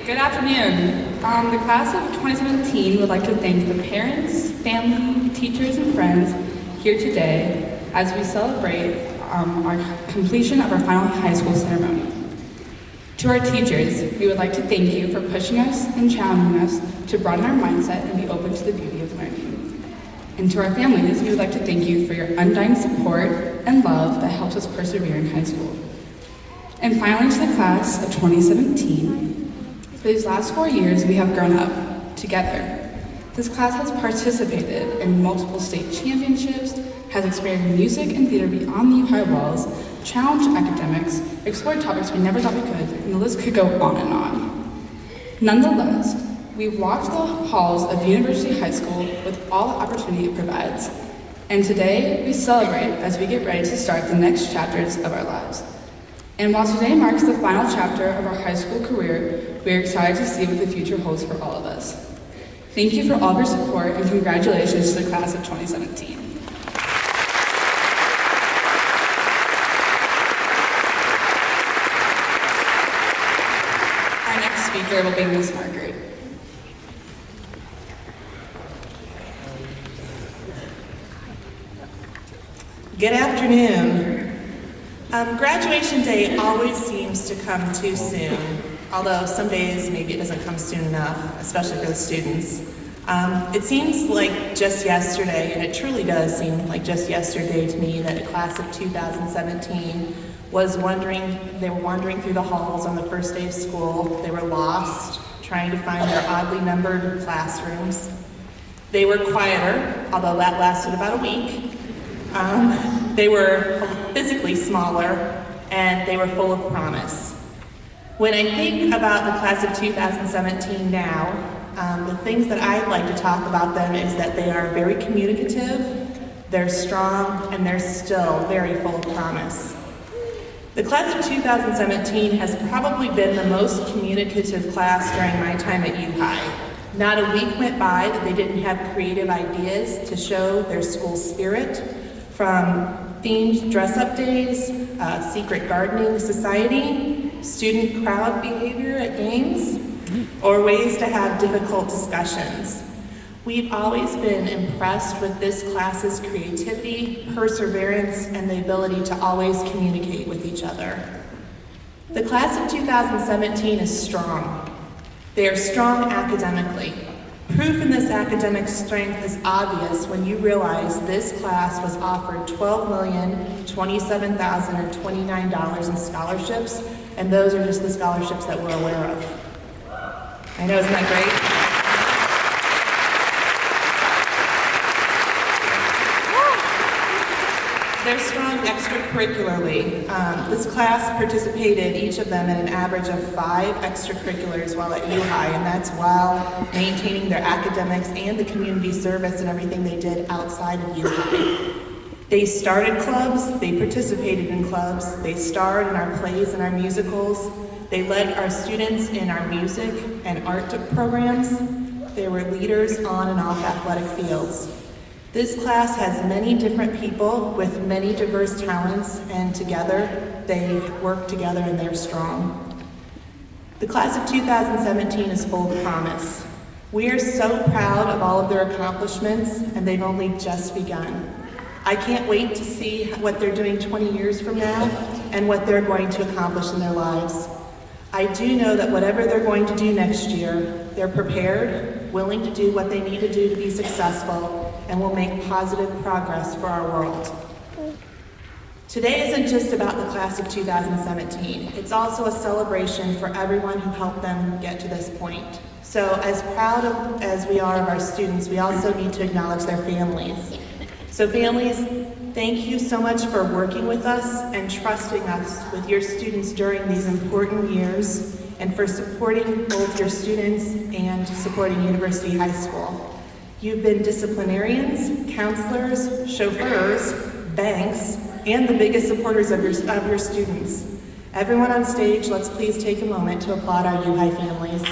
Good afternoon. The class of 2017 would like to thank the parents, family, teachers, and friends here today as we celebrate our completion of our final high school ceremony. To our teachers, we would like to thank you for pushing us and challenging us to broaden our mindset and be open to the beauty of learning. And to our families, we would like to thank you for your undying support and love that helps us persevere in high school. And finally, to the class of 2017, for these last 4 years, we have grown up together. This class has participated in multiple state championships, has experienced music and theater beyond the U-High walls, challenged academics, explored topics we never thought we could, and the list could go on and on. Nonetheless, we've walked the halls of University High School with all the opportunity it provides. And today, we celebrate as we get ready to start the next chapters of our lives. And while today marks the final chapter of our high school career, we are excited to see what the future holds for all of us. Thank you for all of your support, and congratulations to the class of 2017. Our next speaker will be Ms. Margaret. Good afternoon. Graduation day always seems to come too soon, although some days maybe it doesn't come soon enough, especially for the students. It seems like just yesterday, and it truly does seem like just yesterday to me, that the class of 2017 they were wandering through the halls on the first day of school. They were lost, trying to find their oddly numbered classrooms. They were quieter, although that lasted about a week. They were physically smaller, and they were full of promise. When I think about the class of 2017 now, the things that I'd like to talk about them is that they are very communicative, they're strong, and they're still very full of promise. The class of 2017 has probably been the most communicative class during my time at U-High. Not a week went by that they didn't have creative ideas to show their school spirit, from themed dress-up days, secret gardening society, student crowd behavior at games, or ways to have difficult discussions. We've always been impressed with this class's creativity, perseverance, and the ability to always communicate with each other. The class of 2017 is strong. They are strong academically. Proof in this academic strength is obvious when you realize this class was offered $12,027,029 in scholarships, and those are just the scholarships that we're aware of. I know, isn't that great? They're strong extracurricularly. This class participated, each of them, in an average of 5 extracurriculars while at U-High, and that's while maintaining their academics and the community service and everything they did outside of U-High. They started clubs, they participated in clubs, they starred in our plays and our musicals, they led our students in our music and art programs, they were leaders on and off athletic fields. This class has many different people with many diverse talents, and together they work together and they're strong. The class of 2017 is full of promise. We are so proud of all of their accomplishments, and they've only just begun. I can't wait to see what they're doing 20 years from now and what they're going to accomplish in their lives. I do know that whatever they're going to do next year, they're prepared, willing to do what they need to do to be successful, and will make positive progress for our world. Today isn't just about the class of 2017. It's also a celebration for everyone who helped them get to this point. So as proud as we are of our students, we also need to acknowledge their families. So families, thank you so much for working with us and trusting us with your students during these important years, and for supporting both your students and supporting University High School. You've been disciplinarians, counselors, chauffeurs, banks, and the biggest supporters of your students. Everyone on stage, let's please take a moment to applaud our U-High families.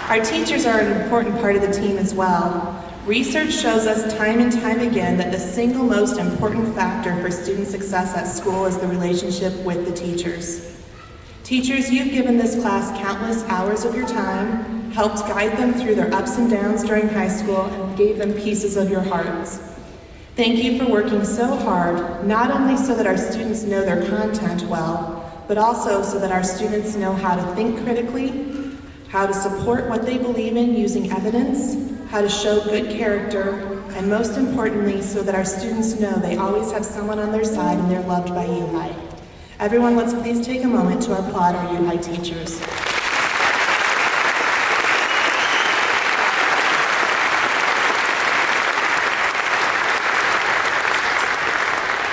Our teachers are an important part of the team as well. Research shows us time and time again that the single most important factor for student success at school is the relationship with the teachers. Teachers, you've given this class countless hours of your time, helped guide them through their ups and downs during high school, and gave them pieces of your hearts. Thank you for working so hard, not only so that our students know their content well, but also so that our students know how to think critically, how to support what they believe in using evidence, how to show good character, and most importantly, so that our students know they always have someone on their side and they're loved by U-High. Everyone, let's please take a moment to applaud our U-High teachers.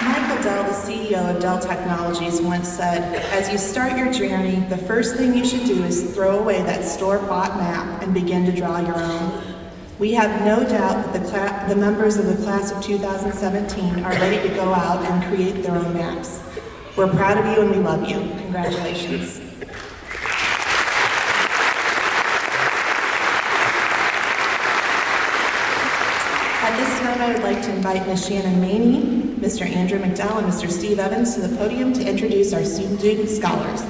Michael Dell, the CEO of Dell Technologies, once said, "As you start your journey, the first thing you should do is throw away that store-bought map and begin to draw your own." We have no doubt that the members of the class of 2017 are ready to go out and create their own maps. We're proud of you and we love you. Congratulations. At this time, I would like to invite Ms. Shannon Maney, Mr. Andrew McDowell, and Mr. Steve Evans to the podium to introduce our student scholars.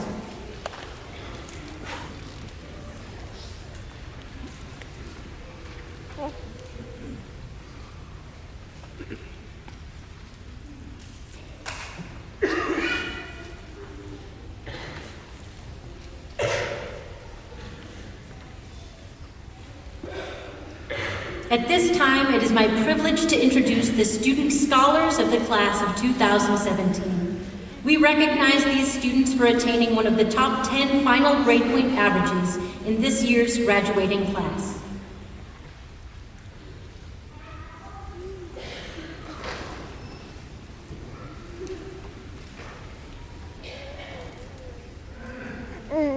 At this time, it is my privilege to introduce the student scholars of the class of 2017. We recognize these students for attaining one of the top 10 final grade point averages in this year's graduating class.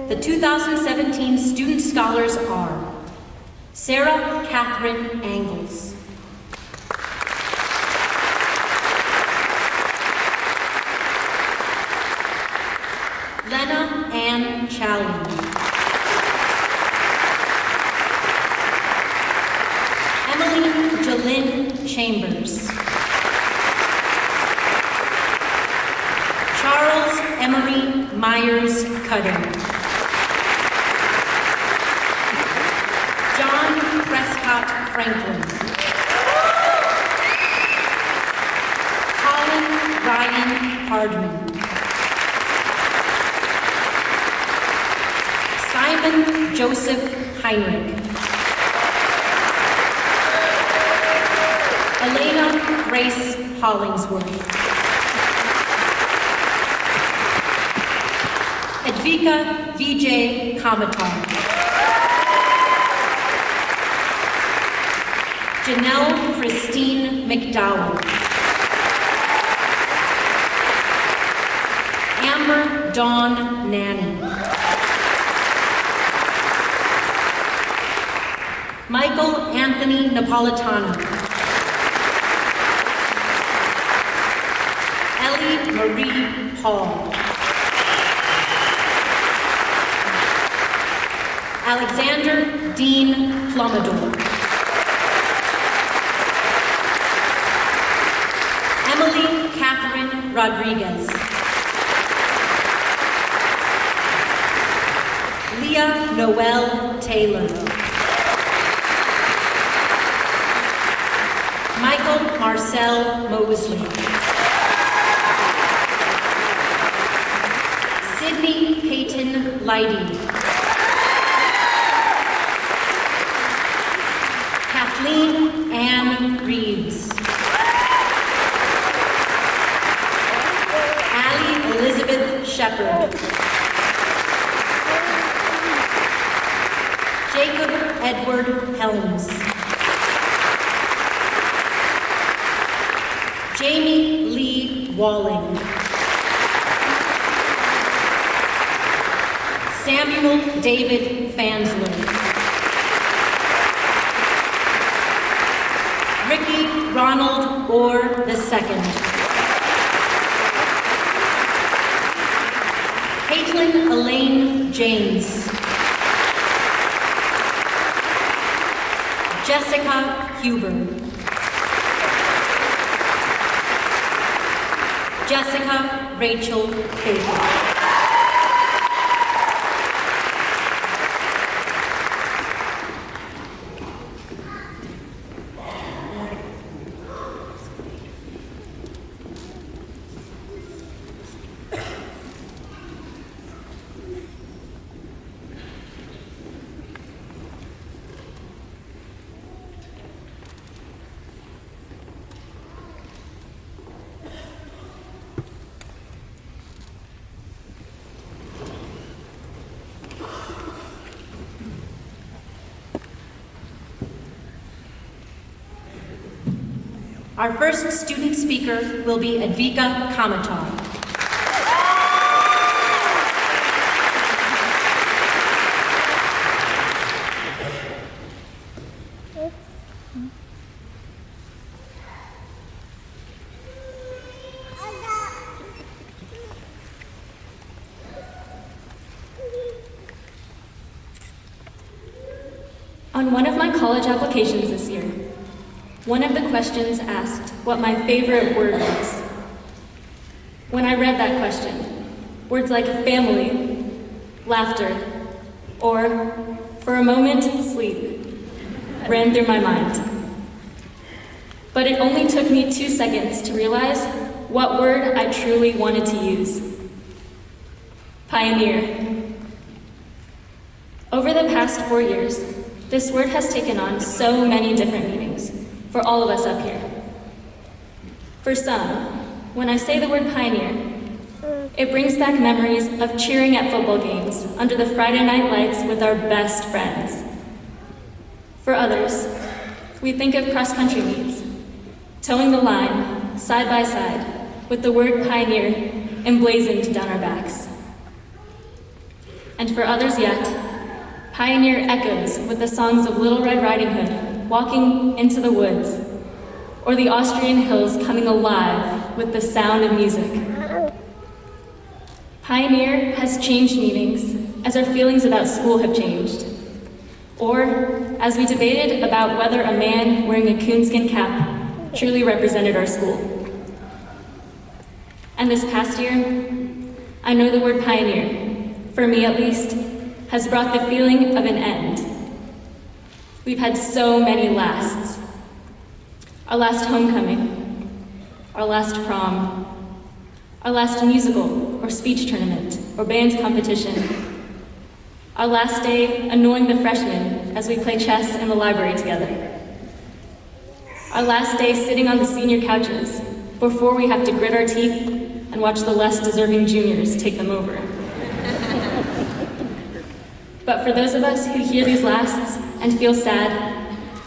The 2017 student scholars are Sarah Catherine Angles, Lena Ann Chalian, Emily Jalynn Chambers, Charles Emery Myers Cutting, John Prescott Franklin, Colin Ryan Hardman, Simon Joseph Heinrich, Elena Grace Hollingsworth, Advika Vijay Kamatar, Janelle Christine McDowell, Amber Dawn Nanny, Michael Anthony Napolitano, Ellie Marie Paul, Alexander Dean Plummador, Emily Catherine Rodriguez, Leah Noel Taylor, Michael Marcel Mosley, Sydney Peyton Leidy, Kathleen Ann Reeves, Allie Elizabeth Shepard, Jacob Edward Helms, Jamie Lee Walling, Samuel David Fansler, Ricky Ronald Orr II, Caitlin Elaine James, Jessica Huber, Jessica Rachel Baker. Our first student speaker will be Advika Kamatar. On one of my college applications this year, one of the questions asked what my favorite word was. When I read that question, words like family, laughter, or for a moment, sleep, ran through my mind. But it only took me 2 seconds to realize what word I truly wanted to use. Pioneer. Over the past 4 years, This word has taken on so many different meanings for all of us up here. For some, when I say the word pioneer, it brings back memories of cheering at football games under the Friday night lights with our best friends. For others, we think of cross-country meets, towing the line side by side with the word pioneer emblazoned down our backs. And for others yet, pioneer echoes with the songs of Little Red Riding Hood walking into the woods, or the Austrian hills coming alive with the sound of music. Pioneer has changed meanings as our feelings about school have changed, or as we debated about whether a man wearing a coonskin cap truly represented our school. And this past year, I know the word pioneer, for me at least, has brought the feeling of an end. We've had so many lasts. Our last homecoming, our last prom, our last musical or speech tournament or band competition, our last day annoying the freshmen as we play chess in the library together, our last day sitting on the senior couches before we have to grit our teeth and watch the less deserving juniors take them over. But for those of us who hear these lasts and feel sad,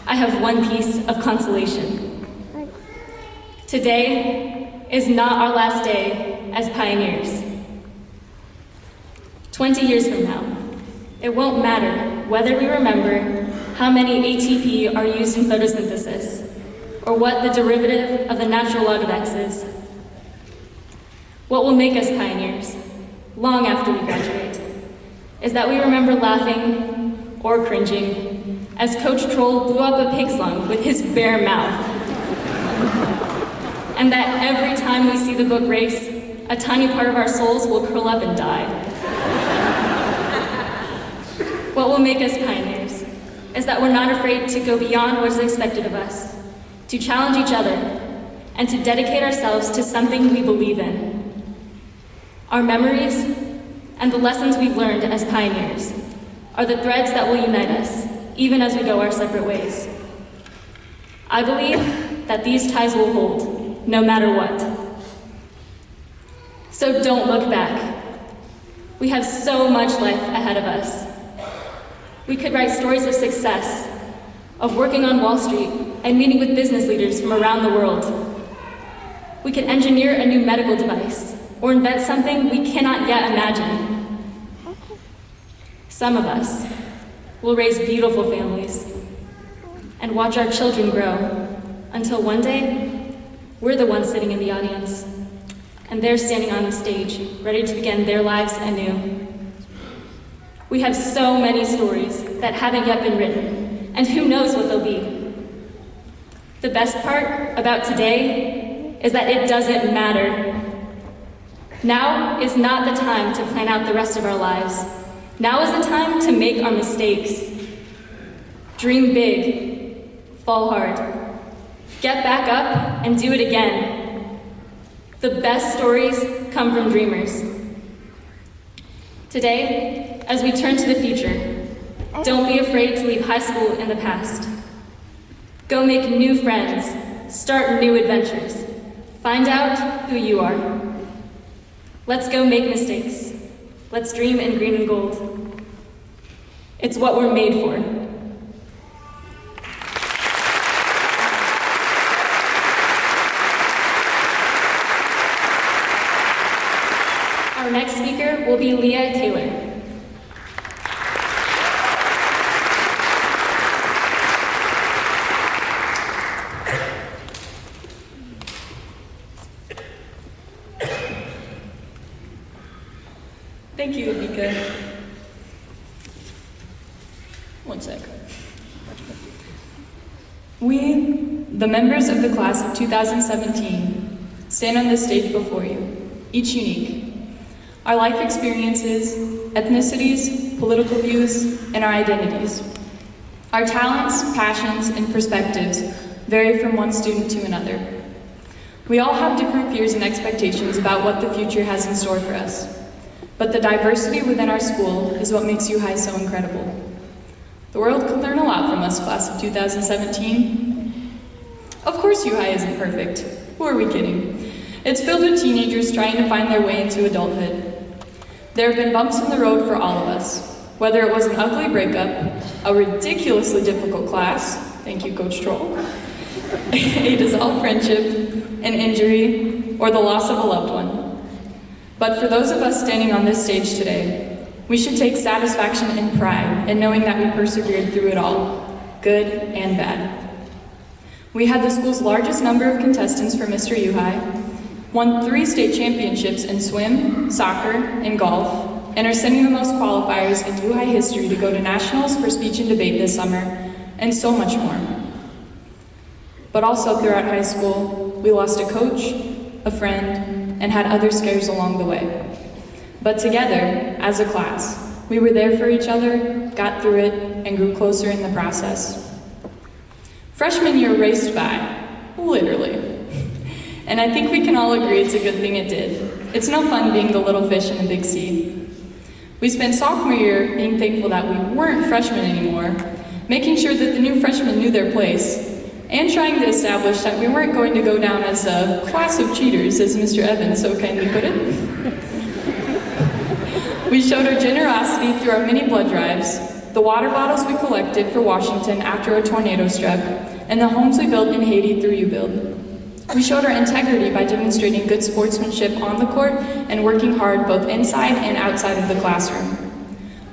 I have one piece of consolation. Today is not our last day as pioneers. 20 years from now, it won't matter whether we remember how many ATP are used in photosynthesis, or what the derivative of the natural log of X is. What will make us pioneers, long after we graduate, is that we remember laughing or cringing as Coach Troll blew up a pig's lung with his bare mouth. And that every time we see the book race, a tiny part of our souls will curl up and die. What will make us pioneers is that we're not afraid to go beyond what is expected of us, to challenge each other, and to dedicate ourselves to something we believe in. Our memories and the lessons we've learned as pioneers are the threads that will unite us, even as we go our separate ways. I believe that these ties will hold, no matter what. So don't look back. We have so much life ahead of us. We could write stories of success, of working on Wall Street and meeting with business leaders from around the world. We could engineer a new medical device or invent something we cannot yet imagine. Some of us will raise beautiful families and watch our children grow until one day we're the ones sitting in the audience and they're standing on the stage ready to begin their lives anew. We have so many stories that haven't yet been written, and who knows what they'll be. The best part about today is that it doesn't matter. Now is not the time to plan out the rest of our lives. Now is the time to make our mistakes. Dream big, fall hard. Get back up and do it again. The best stories come from dreamers. Today, as we turn to the future, don't be afraid to leave high school in the past. Go make new friends, start new adventures, find out who you are. Let's go make mistakes. Let's dream in green and gold. It's what we're made for. Our next speaker will be Leah Taylor. Thank you, Mika. One sec. We, the members of the class of 2017, stand on this stage before you, each unique. Our life experiences, ethnicities, political views, and our identities. Our talents, passions, and perspectives vary from one student to another. We all have different fears and expectations about what the future has in store for us. But the diversity within our school is what makes U High so incredible. The world could learn a lot from us, class of 2017. Of course U-High isn't perfect. Who are we kidding? It's filled with teenagers trying to find their way into adulthood. There have been bumps in the road for all of us, whether it was an ugly breakup, a ridiculously difficult class, thank you, Coach Troll, a dissolved friendship, an injury, or the loss of a loved one. But for those of us standing on this stage today, we should take satisfaction and pride in knowing that we persevered through it all, good and bad. We had the school's largest number of contestants for Mr. U-High, won 3 state championships in swim, soccer, and golf, and are sending the most qualifiers in U-High history to go to nationals for speech and debate this summer, and so much more. But also throughout high school, we lost a coach, a friend, and had other scares along the way. But together, as a class, we were there for each other, got through it, and grew closer in the process. Freshman year raced by, literally. And I think we can all agree it's a good thing it did. It's no fun being the little fish in the big sea. We spent sophomore year being thankful that we weren't freshmen anymore, making sure that the new freshmen knew their place, and trying to establish that we weren't going to go down as a class of cheaters, as Mr. Evans so kindly put it. We showed our generosity through our mini blood drives, the water bottles we collected for Washington after a tornado struck, and the homes we built in Haiti through UBuild. We showed our integrity by demonstrating good sportsmanship on the court and working hard both inside and outside of the classroom.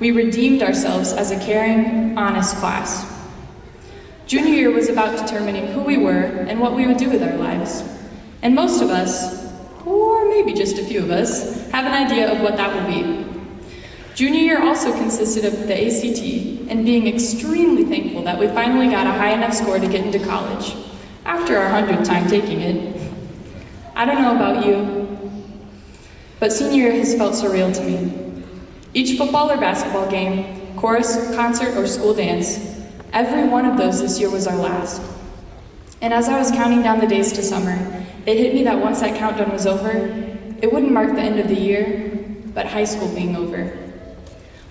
We redeemed ourselves as a caring, honest class. Junior year was about determining who we were and what we would do with our lives. And most of us, or maybe just a few of us, have an idea of what that will be. Junior year also consisted of the ACT and being extremely thankful that we finally got a high enough score to get into college, after our 100th time taking it. I don't know about you, but senior year has felt surreal to me. Each football or basketball game, chorus, concert, or school dance, every one of those this year was our last. And as I was counting down the days to summer, it hit me that once that countdown was over, it wouldn't mark the end of the year, but high school being over.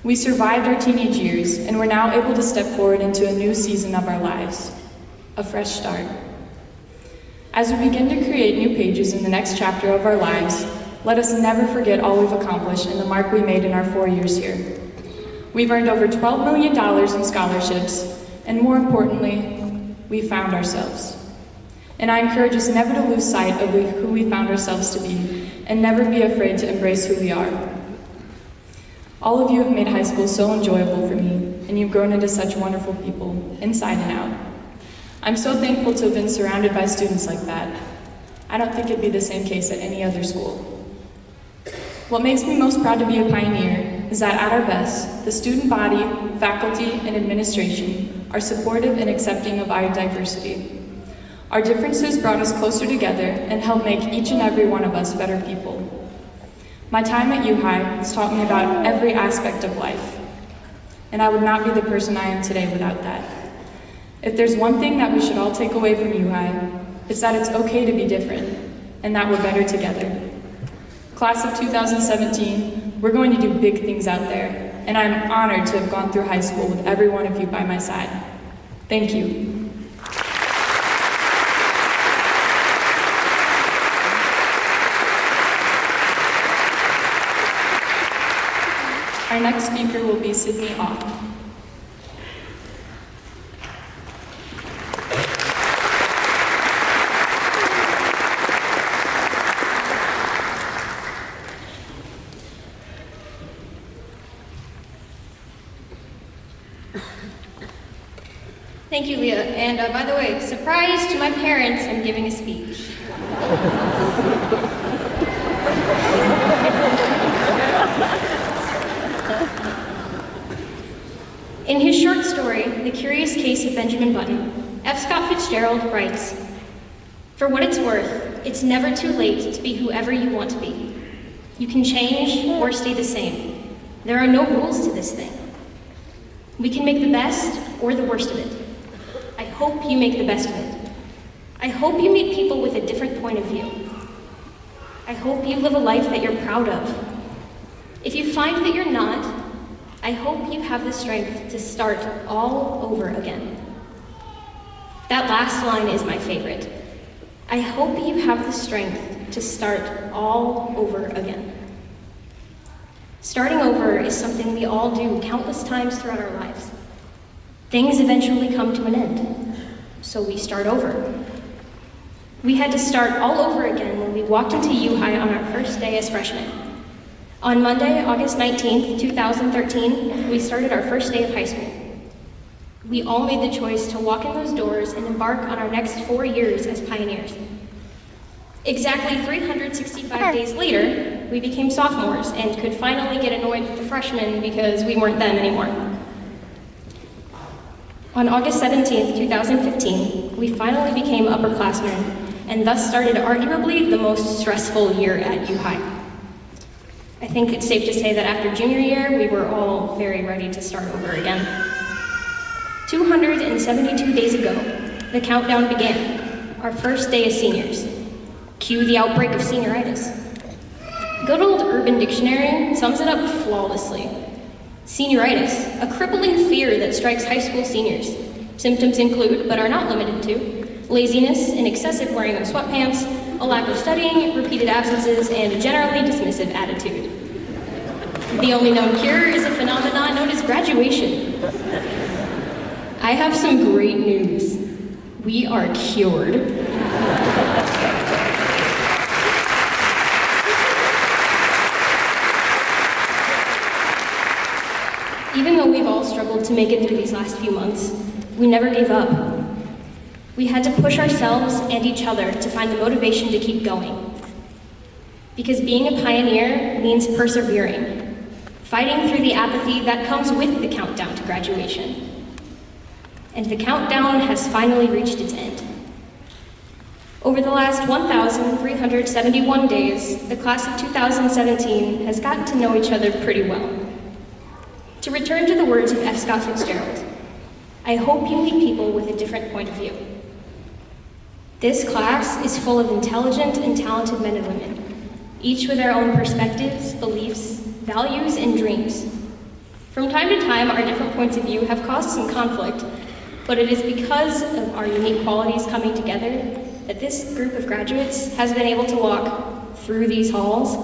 We survived our teenage years, and we're now able to step forward into a new season of our lives, a fresh start. As we begin to create new pages in the next chapter of our lives, let us never forget all we've accomplished and the mark we made in our 4 years here. We've earned over $12 million in scholarships, and more importantly, we found ourselves. And I encourage us never to lose sight of who we found ourselves to be, and never be afraid to embrace who we are. All of you have made high school so enjoyable for me, and you've grown into such wonderful people, inside and out. I'm so thankful to have been surrounded by students like that. I don't think it'd be the same case at any other school. What makes me most proud to be a pioneer is that at our best, the student body, faculty, and administration are supportive and accepting of our diversity. Our differences brought us closer together and helped make each and every one of us better people. My time at U-High has taught me about every aspect of life, and I would not be the person I am today without that. If there's one thing that we should all take away from U-High, it's that it's okay to be different, and that we're better together. Class of 2017, we're going to do big things out there, and I'm honored to have gone through high school with every one of you by my side. Thank you. Our next speaker will be Sydney Ock. Thank you, Leah. And by the way, surprise to my parents, I'm giving a speech. In his short story, The Curious Case of Benjamin Button, F. Scott Fitzgerald writes, "For what it's worth, it's never too late to be whoever you want to be. You can change or stay the same. There are no rules to this thing. We can make the best or the worst of it. I hope you make the best of it. I hope you meet people with a different point of view. I hope you live a life that you're proud of. If you find that you're not, I hope you have the strength to start all over again. That last line is my favorite. I hope you have the strength to start all over again. Starting over is something we all do countless times throughout our lives. Things eventually come to an end, so we start over. We had to start all over again when we walked into U-High on our first day as freshmen. On Monday, August 19th, 2013, we started our first day of high school. We all made the choice to walk in those doors and embark on our next 4 years as pioneers. Exactly 365 days later, we became sophomores and could finally get annoyed with the freshmen because we weren't them anymore. On August 17th, 2015, we finally became upperclassmen and thus started arguably the most stressful year at U-High. I think it's safe to say that after junior year, we were all very ready to start over again. 272 days ago, the countdown began, our first day as seniors. Cue the outbreak of senioritis. Good old Urban Dictionary sums it up flawlessly. Senioritis, a crippling fear that strikes high school seniors. Symptoms include, but are not limited to, laziness, an excessive wearing of sweatpants, a lack of studying, repeated absences, and a generally dismissive attitude. The only known cure is a phenomenon known as graduation. I have some great news. We are cured. Even though we've all struggled to make it through these last few months, we never gave up. We had to push ourselves and each other to find the motivation to keep going. Because being a pioneer means persevering, fighting through the apathy that comes with the countdown to graduation. And the countdown has finally reached its end. Over the last 1,371 days, the class of 2017 has gotten to know each other pretty well. To return to the words of F. Scott Fitzgerald, I hope you meet people with a different point of view. This class is full of intelligent and talented men and women, each with their own perspectives, beliefs, values, and dreams. From time to time, our different points of view have caused some conflict, but it is because of our unique qualities coming together that this group of graduates has been able to walk through these halls,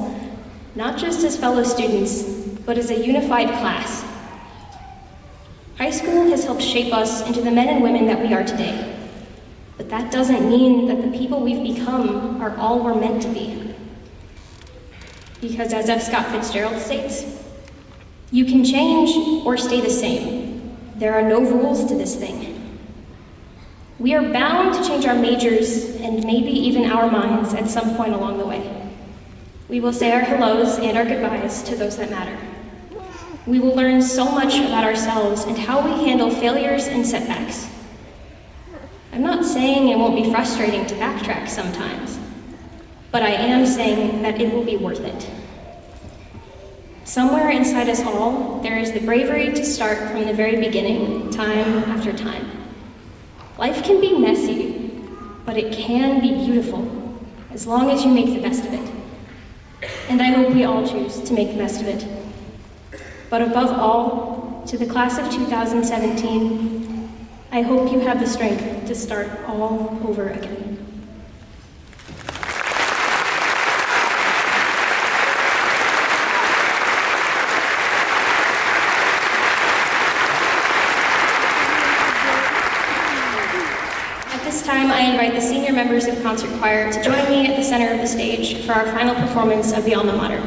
not just as fellow students, but as a unified class. High school has helped shape us into the men and women that we are today. But that doesn't mean that the people we've become are all we're meant to be. Because as F. Scott Fitzgerald states, you can change or stay the same. There are no rules to this thing. We are bound to change our majors and maybe even our minds at some point along the way. We will say our hellos and our goodbyes to those that matter. We will learn so much about ourselves and how we handle failures and setbacks. I'm not saying it won't be frustrating to backtrack sometimes, but I am saying that it will be worth it. Somewhere inside us all, there is the bravery to start from the very beginning, time after time. Life can be messy, but it can be beautiful, as long as you make the best of it. And I hope we all choose to make the best of it. But above all, to the class of 2017, I hope you have the strength to start all over again. At this time, I invite the senior members of Concert Choir to join me at the center of the stage for our final performance of the Alma Mater.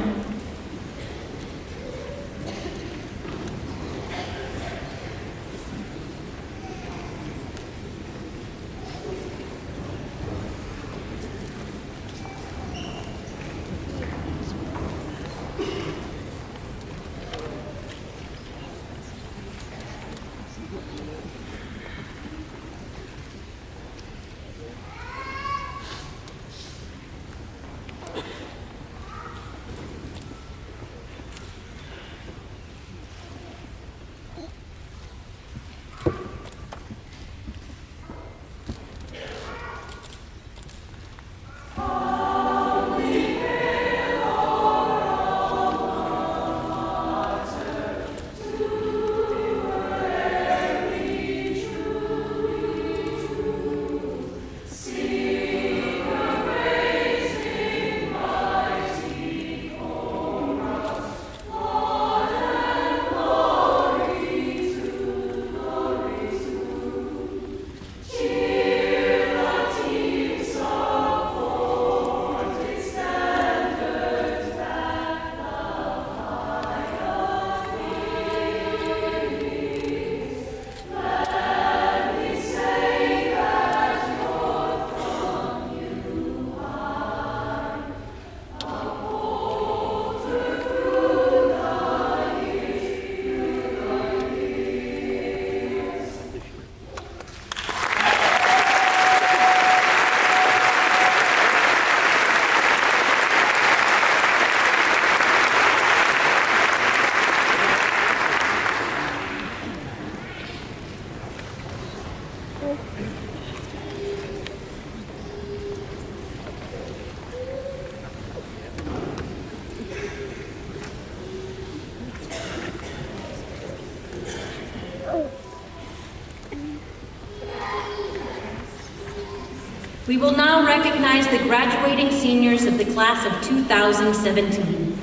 We will now recognize the graduating seniors of the class of 2017.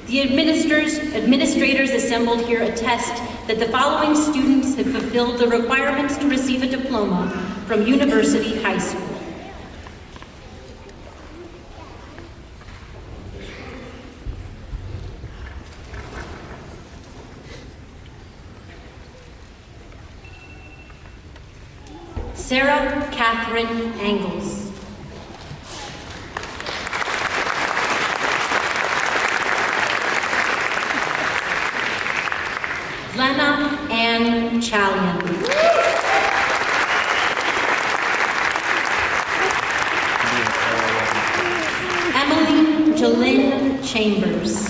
The administrators assembled here attest that the following students have fulfilled the requirements to receive a diploma from University High School. Sarah Catherine Angles. Lena Ann Chalian. Emily Jalynn Chambers.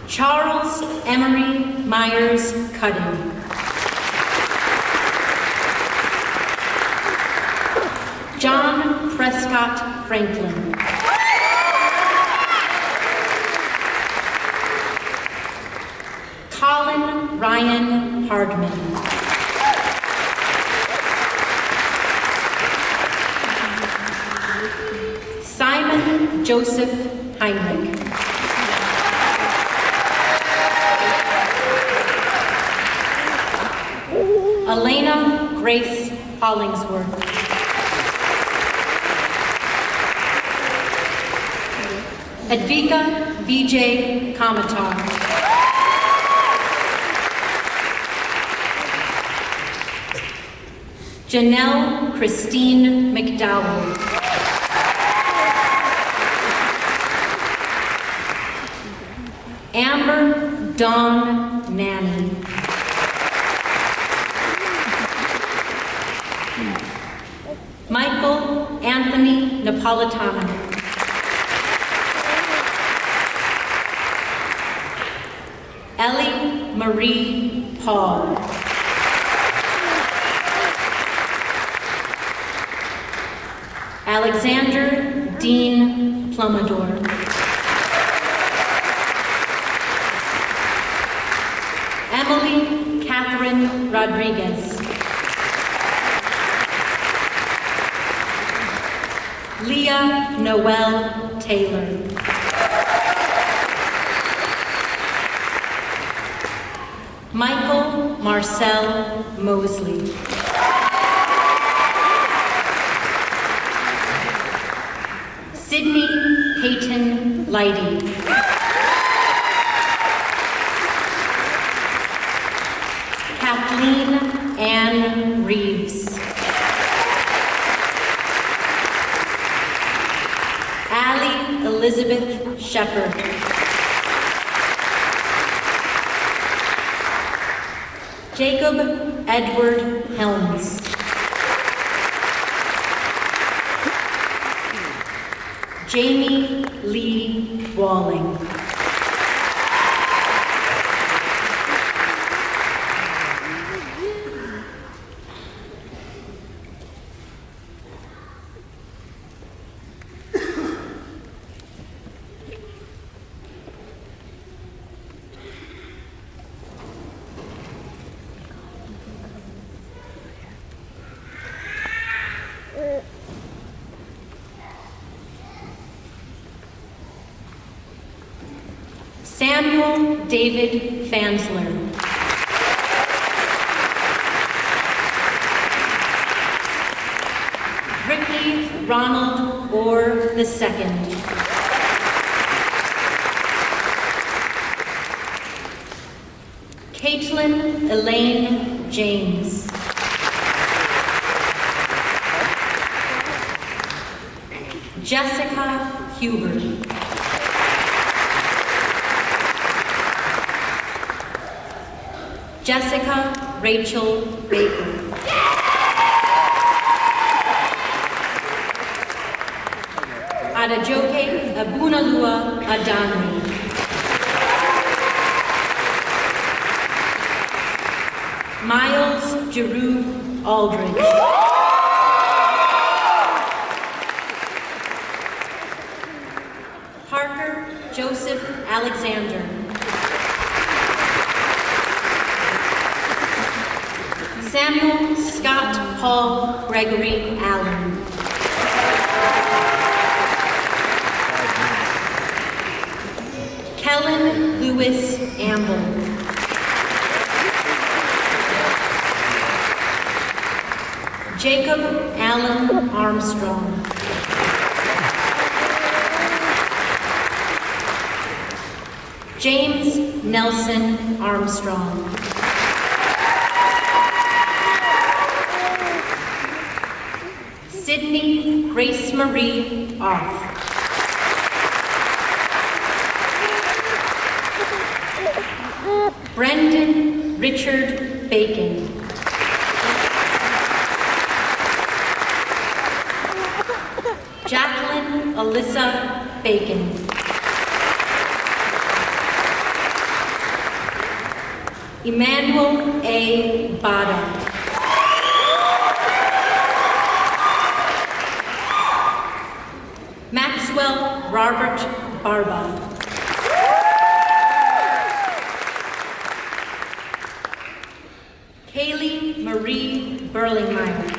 Charles Emery Myers Cuddy. John Prescott Franklin. Colin Ryan Hardman. Simon Joseph Heinrich. Elena Grace Hollingsworth. Advika Vijay Kamatar. Janelle Christine McDowell. Amber Dawn Nanny. Michael Anthony Napolitano. Ellie Marie Paul. Alexander Dean Plumador. Emily Catherine Rodriguez. Leah Noel Taylor. Michael Marcel Mosley. Sydney Peyton Leidy. Kathleen Ann Reeves. Allie Elizabeth Shepard. Jacob Edward Helms. Jamie Lee Walling. Samuel David Fansler. Ricky Ronald Orr II. Caitlin Elaine James. Jessica Huber. Jessica Rachel Baker. Adajoke Abunalua Adanri. Miles Giroux Aldridge. Parker Joseph Alexander. Paul Gregory Allen. Kellen Lewis Amble. Jacob Allen Armstrong. James Nelson Armstrong. Sydney Grace Marie Off. Brendan Richard Bacon. Jacqueline Alyssa Bacon. Emmanuel A. Bada. Maxwell Robert Barba. Kaylee Marie Berlingmeyer.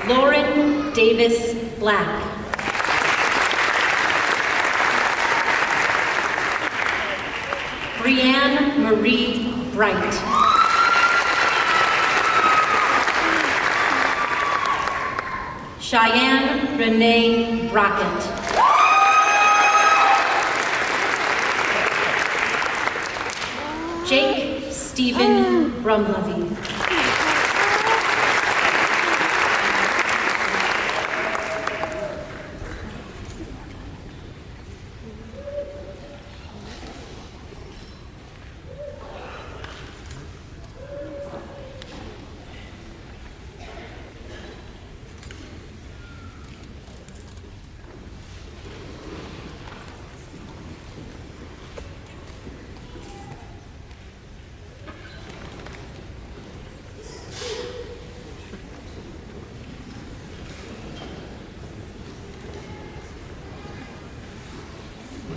Lauren Davis Black. Brianne Marie Bright. Cheyenne Renee Brockett. Jake Stephen Brumlevy.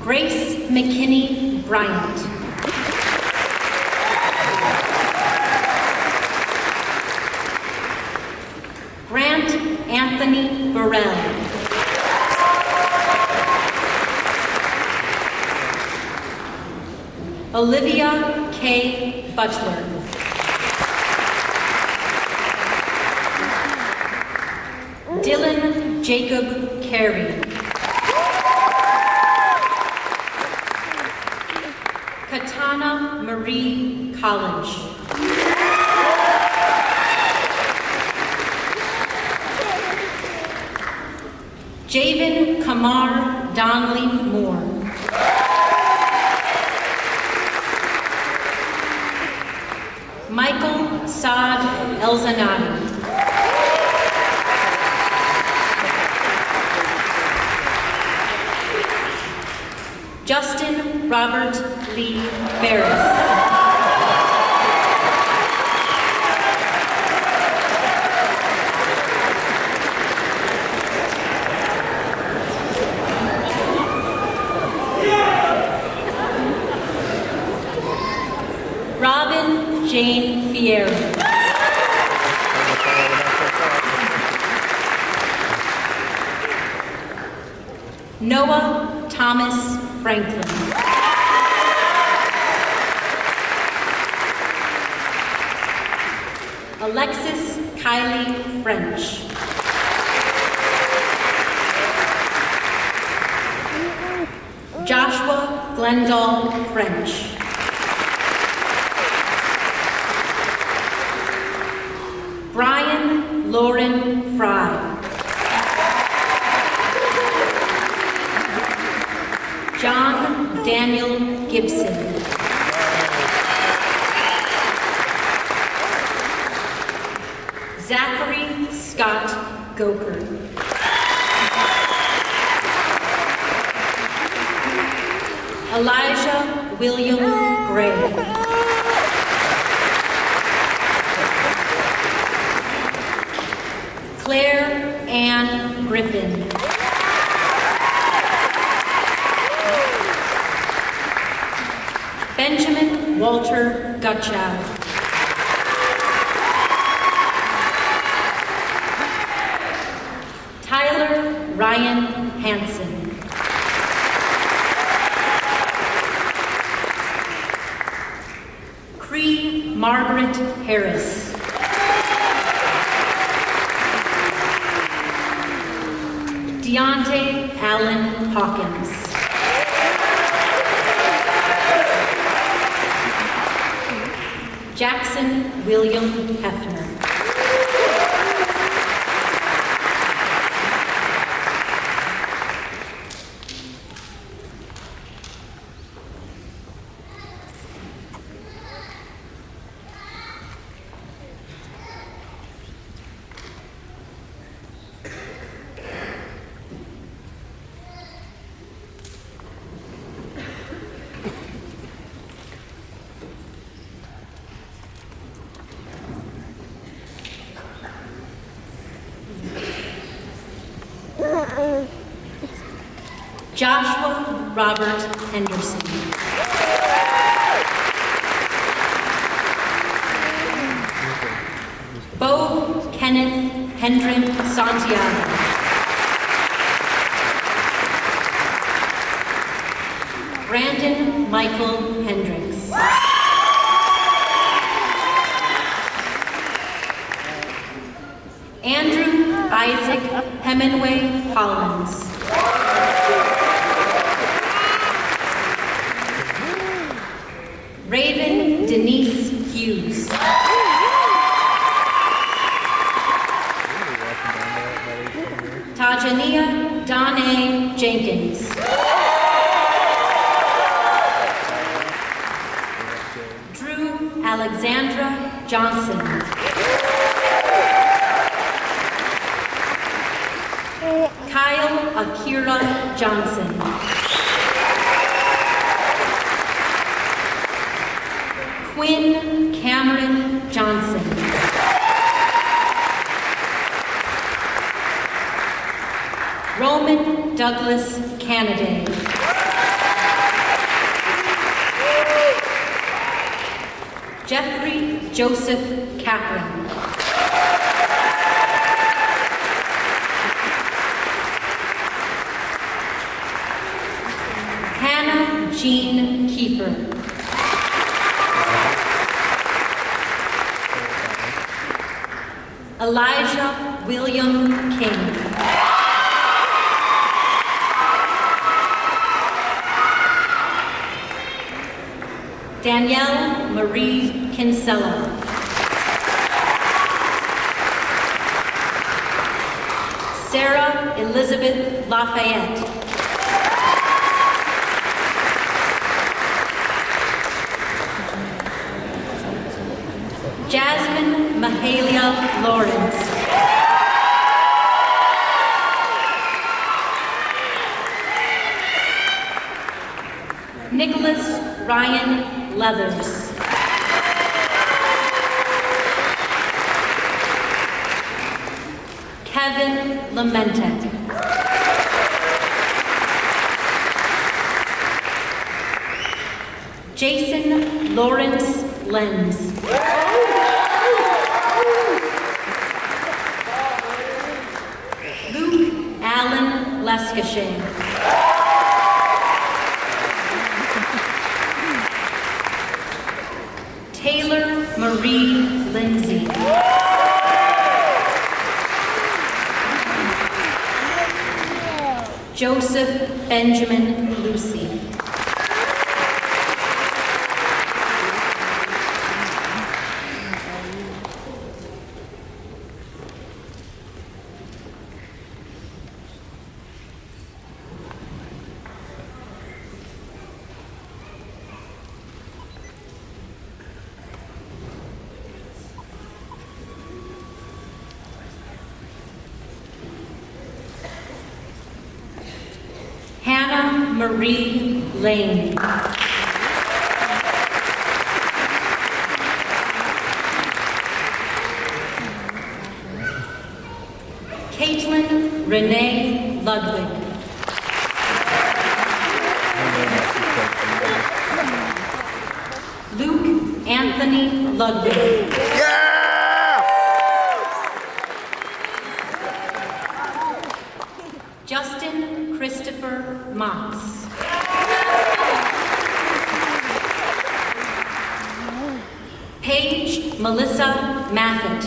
Grace McKinney Bryant. Grant Anthony Burrell. Olivia K. Butler. Dylan Jacob Carey. Katana Marie College. Javen Kamar Donnelly Moore. Michael Saad Elzanati. Justin Robert Lee Ferris. Robin Jane Fieri. Noah Thomas Franklin. Alexis Kylie French. Joshua Glendale French. Brian Lauren Fry. John Daniel Gibson. Zachary Scott Goker. Elijah William Gray. Claire Ann Griffin. Benjamin Walter Gutchow. Tyler Ryan Hansen. Cree Margaret Harris. Deontay Allen Hawkins. Jackson William Hefner. Joshua Robert Henderson. Bo Kenneth Hendren Santiago. Brandon Michael Hendricks. Andrew Isaac Hemingway Hollins. Raven Denise Hughes. Tajania Donna Jenkins. Drew Alexandra Johnson. Kyle Akira Johnson. Quinn Cameron Johnson. Roman Douglas Canaday. Jeffrey Joseph Capron. Hannah Jean Kiefer. Elijah William King. Danielle Marie Kinsella. Sarah Elizabeth Lafayette. Jasmine Mahalia Lawrence. Nicholas Ryan Leathers. Kevin Lamentek. Jason Lawrence Lenz. Luke Allen Leskashay. Taylor Marie Lindsay. Joseph Benjamin Lucy. Hannah Marie Lane. Caitlin Renee Ludwig. Luke Anthony Anthony Ludwig. Justin Christopher Motz. Paige Melissa Maffett.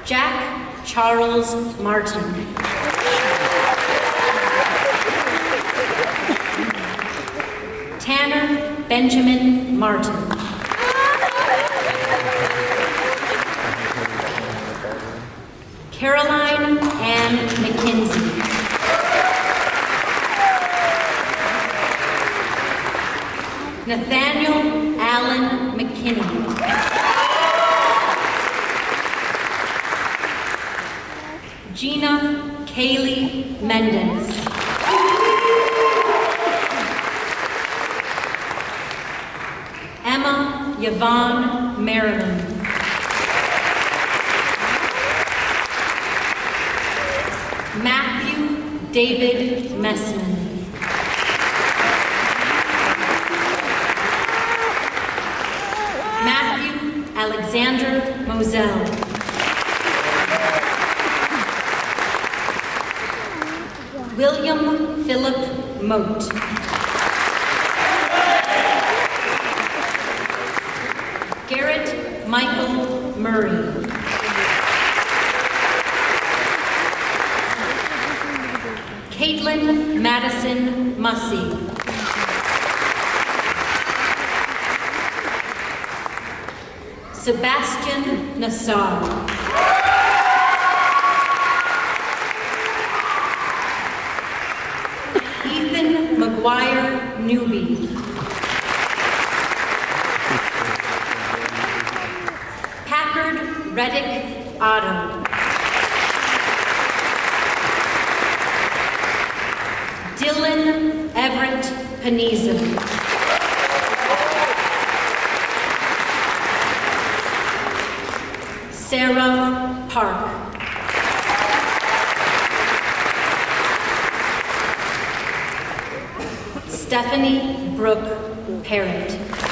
Jack Charles Martin. Tanner Benjamin Martin. Caroline Ann McKinsey. Nathaniel Allen McKinney. Gina Kaylee Mendez. Emma Yvonne Merriman. Matthew David Messman. Matthew Alexander Moselle. William Philip Moat. Garrett Michael Murray. Caitlin Madison Mussey. Sebastian Nassar. Ethan McGuire Newby. Packard Reddick Otto. Dylan Everett Paniza. Sarah Park. Stephanie Brooke Parrott.